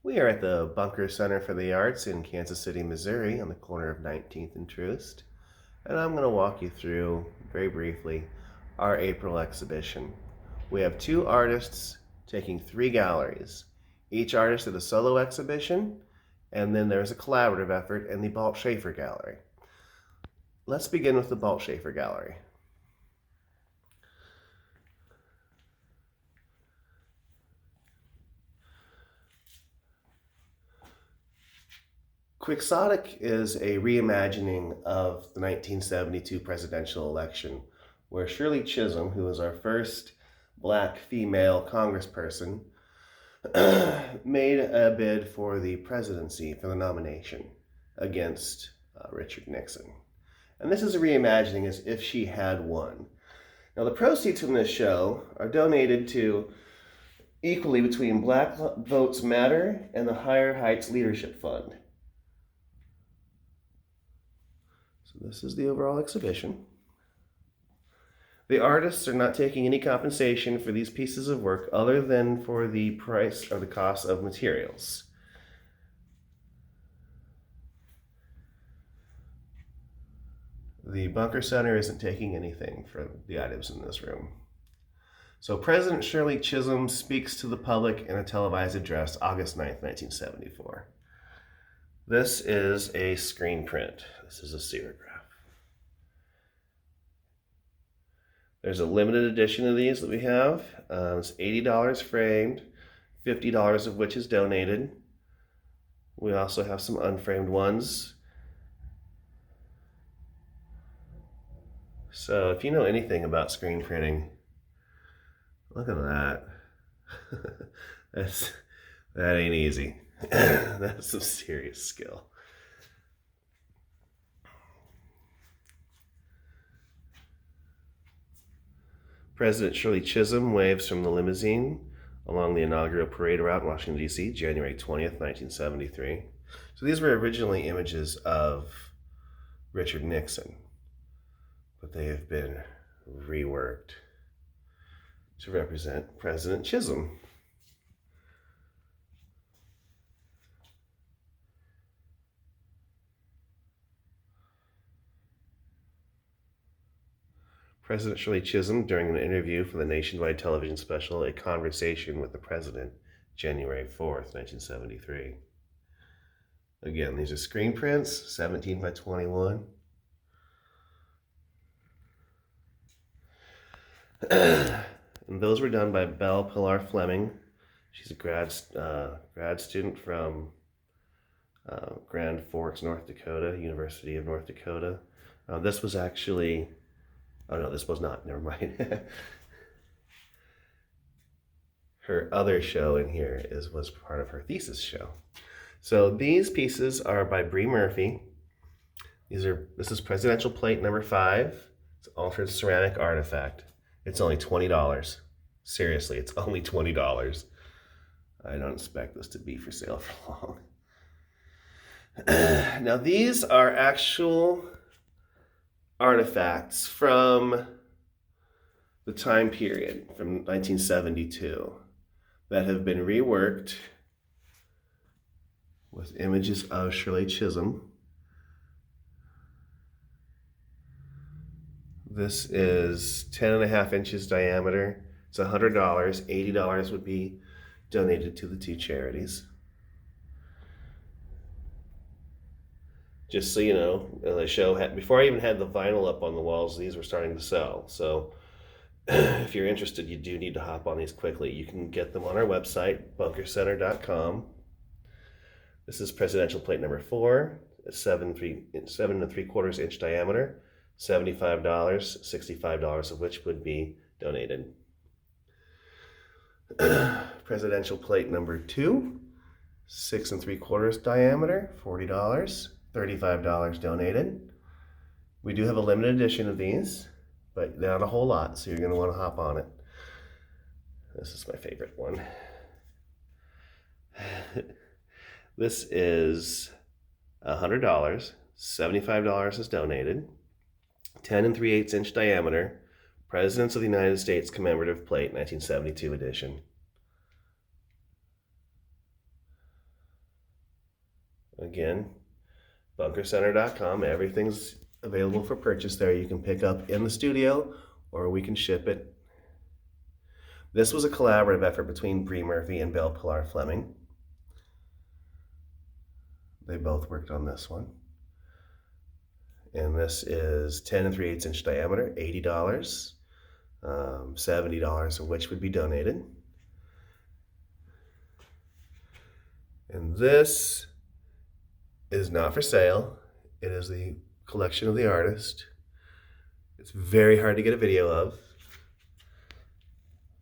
We are at the Bunker Center for the Arts in Kansas City, Missouri, on the corner of 19th and Truist. And I'm going to walk you through, very briefly, our April exhibition. We have two artists taking three galleries. Each artist did a solo exhibition, and then there's a collaborative effort in the Balt Schaefer Gallery. Let's begin with the Balt Schaefer Gallery. Quixotic is a reimagining of the 1972 presidential election, where Shirley Chisholm, who was our first black female congressperson, made a bid for the presidency, for the nomination, against Richard Nixon. And this is a reimagining as if she had won. Now, the proceeds from this show are donated to equally between Black Votes Matter and the Higher Heights Leadership Fund. So this is the overall exhibition. The artists are not taking any compensation for these pieces of work other than for the price or the cost of materials. The Bunker Center isn't taking anything for the items in this room. So President Shirley Chisholm speaks to the public in a televised address, August 9th, 1974. This is a screen print. This is a serigraph. There's a limited edition of these that we have. It's $80 framed, $50 of which is donated. We also have some unframed ones. So if you know anything about screen printing, look at that. That ain't easy. That's some serious skill. President Shirley Chisholm waves from the limousine along the inaugural parade route in Washington, D.C., January 20th, 1973. So these were originally images of Richard Nixon, but they have been reworked to represent President Chisholm. President Shirley Chisholm during an interview for the nationwide television special, A Conversation with the President, January 4th, 1973. Again, these are screen prints, 17 by 21. And those were done by Belle-Pilar Fleming. She's a grad student from Grand Forks, North Dakota, University of North Dakota. This was actually, oh no, this was not, never mind. Her other show in here was part of her thesis show. So these pieces are by Bree Murphy. This is presidential plate number 5. It's altered ceramic artifact. It's only $20. Seriously, it's only $20. I don't expect this to be for sale for long. Now these are actual artifacts from the time period, from 1972, that have been reworked with images of Shirley Chisholm. This is 10.5 inches diameter. It's $100. $80 would be donated to the two charities. Just so you know, the show before I even had the vinyl up on the walls, these were starting to sell. So if you're interested, you do need to hop on these quickly. You can get them on our website, bunkercenter.com. This is presidential plate number 4. It's 7.75 inch diameter. $75, $65 of which would be donated. Presidential plate number 2, 6.75 diameter, $40, $35 donated. We do have a limited edition of these, but not a whole lot, so you're going to want to hop on it. This is my favorite one. This is $100, $75 is donated. 10 3/8 inch diameter, Presidents of the United States commemorative plate, 1972 edition. Again, bunkercenter.com. Everything's available for purchase there. You can pick up in the studio or we can ship it. This was a collaborative effort between Brie Murphy and Belle-Pilar Fleming. They both worked on this one. And this is 10 3/8 inch diameter, $80, $70 of which would be donated. And this is not for sale. It is the collection of the artist. It's very hard to get a video of.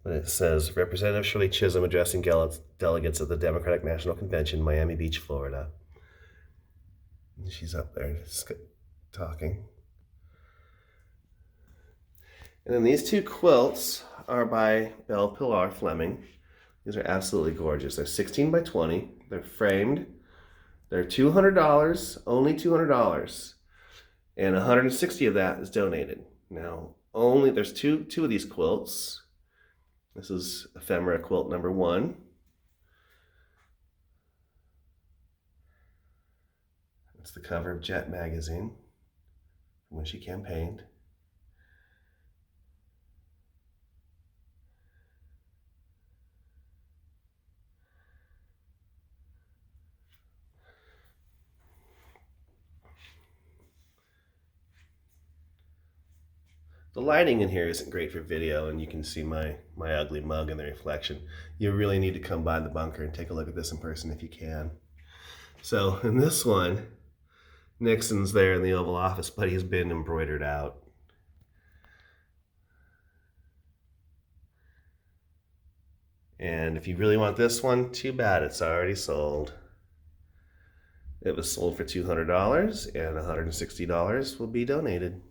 But it says, Representative Shirley Chisholm addressing delegates at the Democratic National Convention, Miami Beach, Florida. And she's up there just talking. And then these two quilts are by Belle-Pilar Fleming. These are absolutely gorgeous. They're 16 by 20. They're framed. They're $200, only $200. And 160 of that is donated. Now, there's two of these quilts. This is ephemera quilt number 1. It's the cover of Jet magazine when she campaigned. The lighting in here isn't great for video, and you can see my ugly mug in the reflection. You really need to come by the bunker and take a look at this in person if you can. So in this one, Nixon's there in the Oval Office, but he's been embroidered out. And if you really want this one, too bad, it's already sold. It was sold for $200, and $160 will be donated.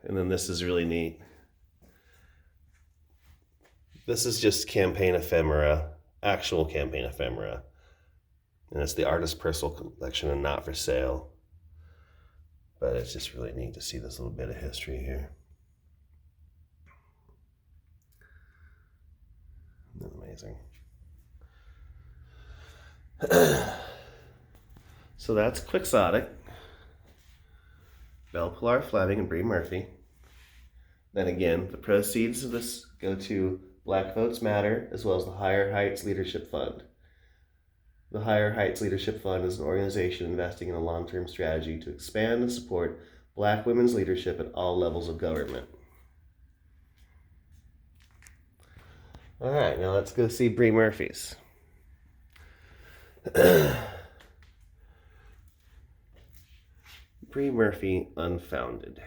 And then this is really neat. This is just campaign ephemera, actual campaign ephemera. And it's the artist's personal collection and not for sale. But it's just really neat to see this little bit of history here. Amazing. So that's Quixotic. Belle-Pilar Fleming and Brie Murphy. Then again, the proceeds of this go to Black Votes Matter, as well as the Higher Heights Leadership Fund. The Higher Heights Leadership Fund is an organization investing in a long-term strategy to expand and support Black women's leadership at all levels of government. All right, now let's go see Brie Murphy's. Brie Murphy Unfounded.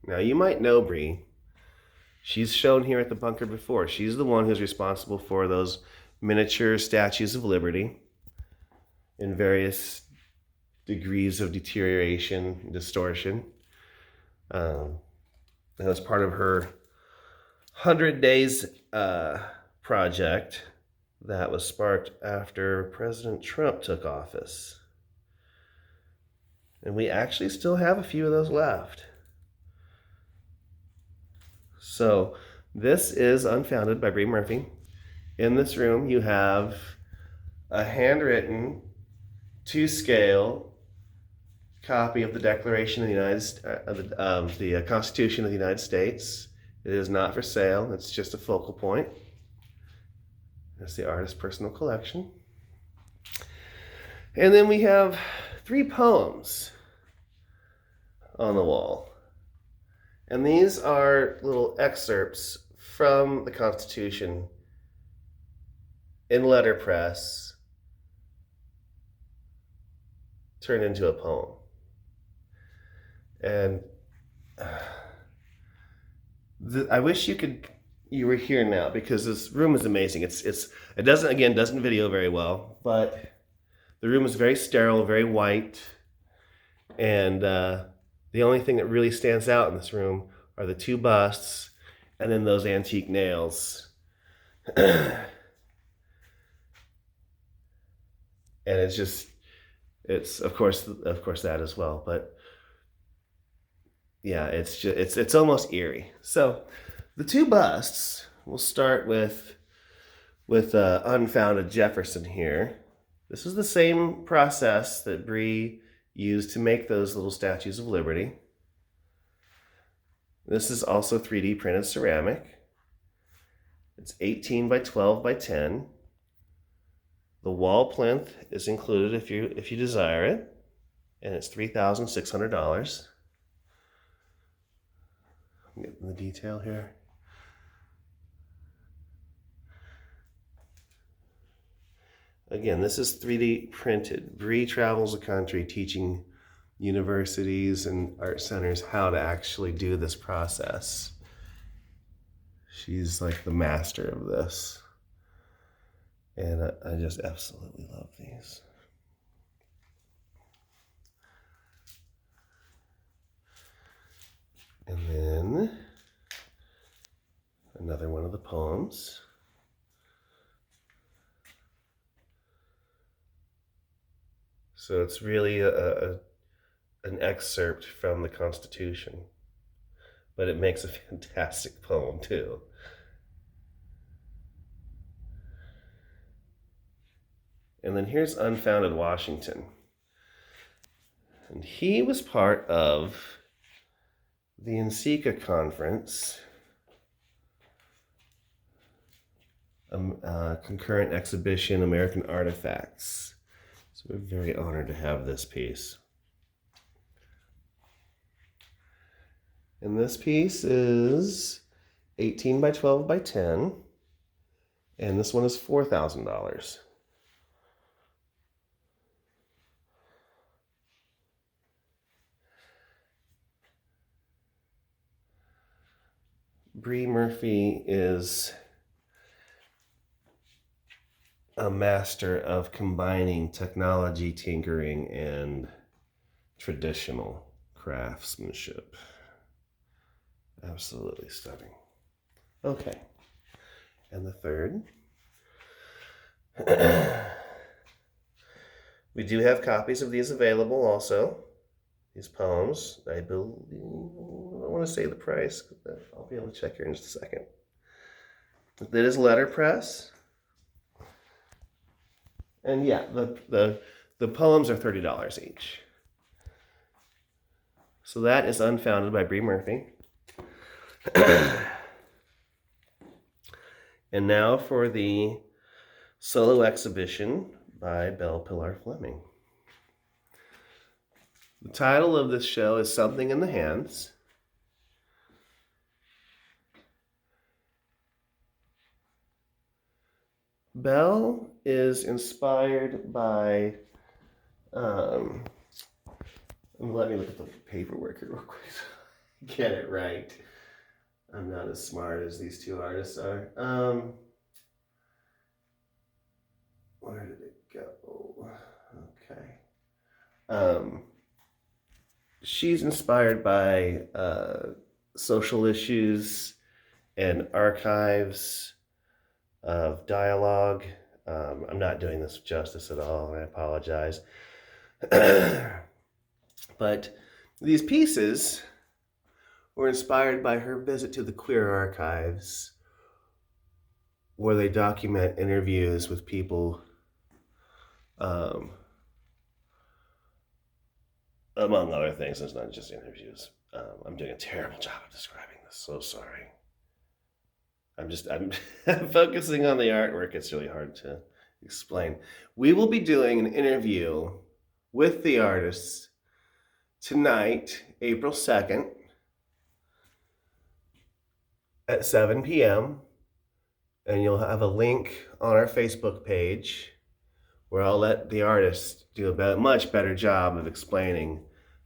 Now you might know Brie. She's shown here at the bunker before. She's the one who's responsible for those miniature statues of liberty in various degrees of deterioration, distortion. That was part of her 100 Days project that was sparked after President Trump took office. And we actually still have a few of those left. So this is Unfounded by Brie Murphy. In this room you have a handwritten, to-scale copy of the Declaration of the the Constitution of the United States. It is not for sale. It's just a focal point. That's the artist's personal collection. And then we have 3 poems on the wall. And these are little excerpts from the Constitution in letterpress turned into a poem. And I wish you were here now, because this room is amazing. It doesn't video very well, but the room is very sterile, very white, and the only thing that really stands out in this room are the 2 busts and then those antique nails. And it's of course that as well, but yeah, it's almost eerie. So the 2 busts, we'll start with Unfounded Jefferson here. This is the same process that Brie used to make those little statues of liberty. This is also 3D printed ceramic. It's 18 by 12 by 10. The wall plinth is included if you desire it, and it's $3,600. I'm getting the detail here. Again, this is 3D printed. Brie travels the country teaching universities and art centers how to actually do this process. She's like the master of this. And I just absolutely love these. And then another one of the poems. So it's really an excerpt from the Constitution, but it makes a fantastic poem too. And then here's Unfounded Washington. And he was part of the NCECA conference, concurrent exhibition, American Artifacts. So we're very honored to have this piece. And this piece is 18 by 12 by 10. And this one is $4,000. Brie Murphy is a master of combining technology, tinkering, and traditional craftsmanship. Absolutely stunning. Okay, and the third. We do have copies of these available also. These poems, I believe, I don't want to say the price, but I'll be able to check here in just a second. That is letterpress. And yeah, the poems are $30 each. So that is Unfounded by Brie Murphy. And now for the solo exhibition by Belle-Pilar Fleming. The title of this show is Something in the Hands. Belle is inspired by, let me look at the paperwork here real quick so I get it right. I'm not as smart as these two artists are. Where did it go? Okay. She's inspired by social issues and archives of dialogue. I'm not doing this justice at all, and I apologize. But these pieces were inspired by her visit to the Queer Archives, where they document interviews with people, among other things. It's not just interviews. I'm doing a terrible job of describing this. So sorry. I'm focusing on the artwork. It's really hard to explain. We will be doing an interview with the artists tonight, April 2nd at 7 p.m. And you'll have a link on our Facebook page where I'll let the artists do a much better job of explaining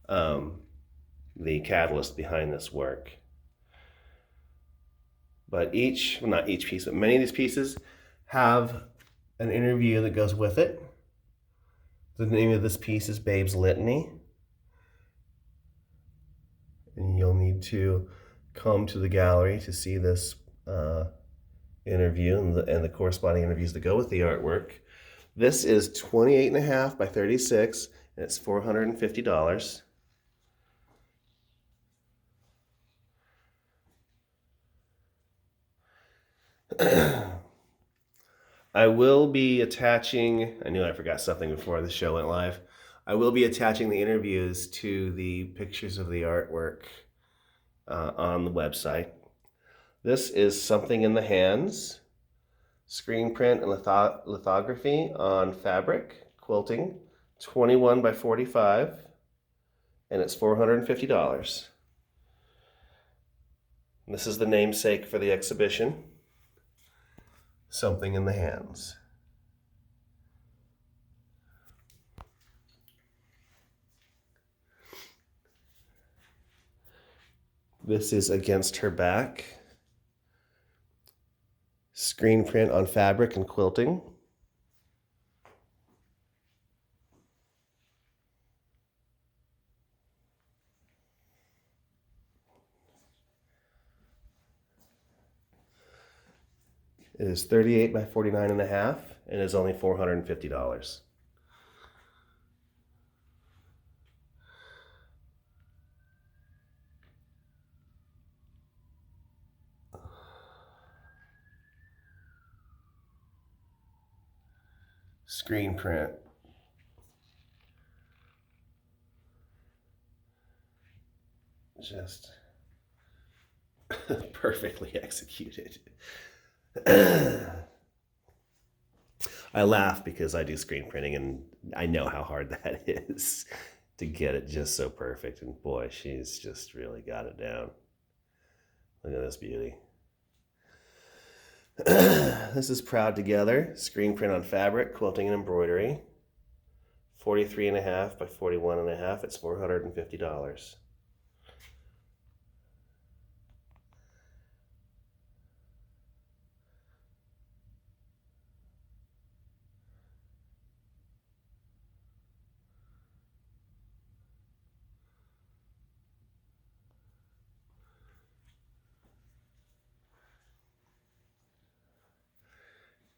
the catalyst behind this work. But not each piece, but many of these pieces have an interview that goes with it. The name of this piece is Babe's Litany. And you'll need to come to the gallery to see this interview and the corresponding interviews that go with the artwork. This is 28.5 by 36, and it's $450. I will be attaching, I knew I forgot something before the show went live. I will be attaching the interviews to the pictures of the artwork on the website. This is Something in the Hands, screen print and lithography on fabric, quilting, 21 by 45, and it's $450. This is the namesake for the exhibition, Something in the Hands. This is Against Her Back, screen print on fabric and quilting. It is 38 by 49 and a half and is only $450. Screen print. Just perfectly executed. I laugh because I do screen printing and I know how hard that is to get it just so perfect. And boy, she's just really got it down. Look at this beauty. This is Proud Together, screen print on fabric, quilting and embroidery. 43 and a half by 41 and a half. It's $450.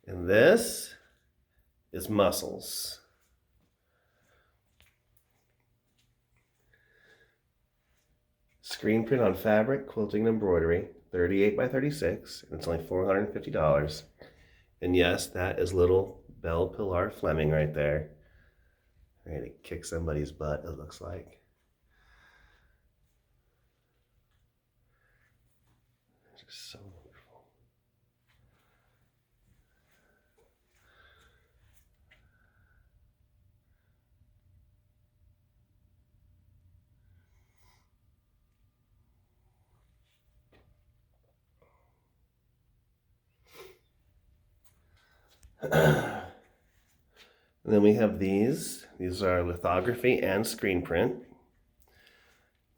And this is Muscles. Screen print on fabric, quilting and embroidery, 38 by 36, and it's only $450. And yes, that is little Belle-Pilar Fleming right there. Ready to kick somebody's butt, it looks like. Just so wonderful. And then we have these. These are lithography and screen print.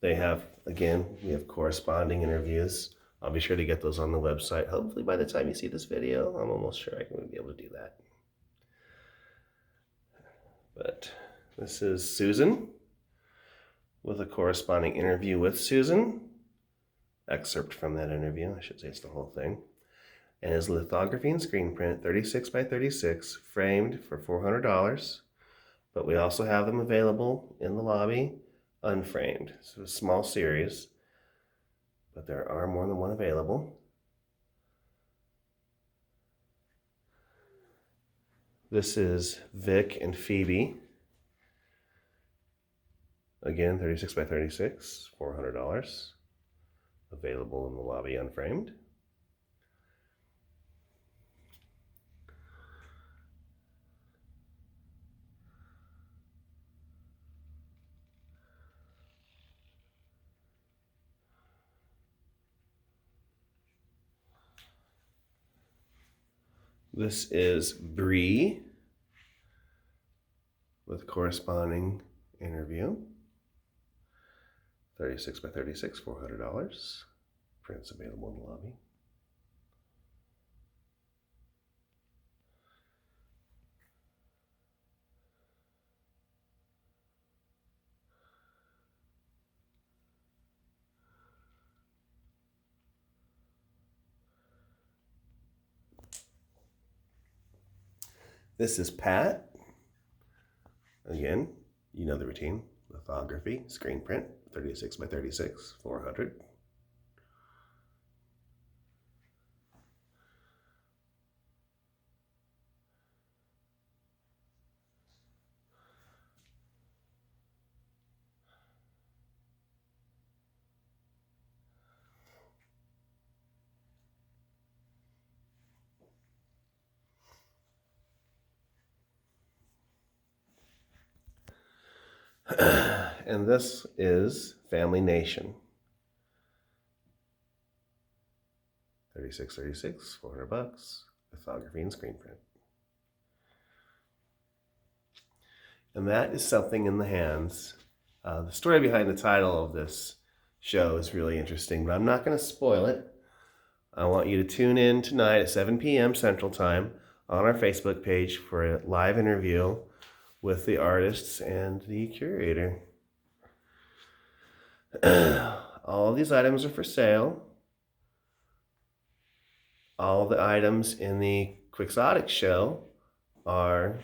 They have, again, we have corresponding interviews. I'll be sure to get those on the website. Hopefully by the time you see this video, I'm almost sure I can be able to do that. But this is Susan with a corresponding interview with Susan. Excerpt from that interview, I should say it's the whole thing. And his lithography and screen print, 36 by 36, framed for $400. But we also have them available in the lobby, unframed. So a small series, but there are more than one available. This is Vic and Phoebe. Again, 36 by 36, $400. Available in the lobby, unframed. This is Bree with corresponding interview. 36 by 36, $400. Prints available in the lobby. This is Pat. Again, you know the routine. Lithography, screen print, 36 by 36, $400. And this is Family Nation. 3636, $400, lithography and screen print. And that is Something in the Hands. The story behind the title of this show is really interesting, but I'm not going to spoil it. I want you to tune in tonight at 7 p.m. Central Time on our Facebook page for a live interview with the artists and the curator. All of these items are for sale. All the items in the Quixotic show are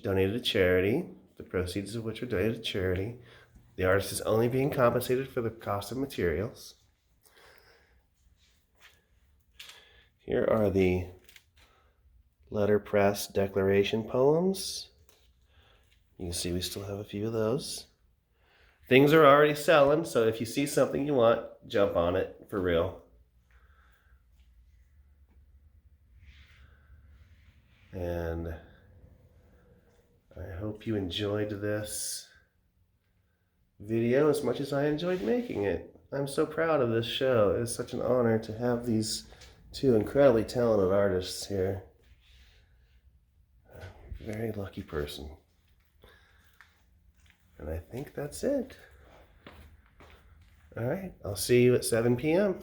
donated to charity, the proceeds of which are donated to charity. The artist is only being compensated for the cost of materials. Here are the letterpress declaration poems. You can see we still have a few of those. Things are already selling, so if you see something you want, jump on it for real. And I hope you enjoyed this video as much as I enjoyed making it. I'm so proud of this show. It is such an honor to have these two incredibly talented artists here. A very lucky person. And I think that's it. All right, I'll see you at 7 p.m.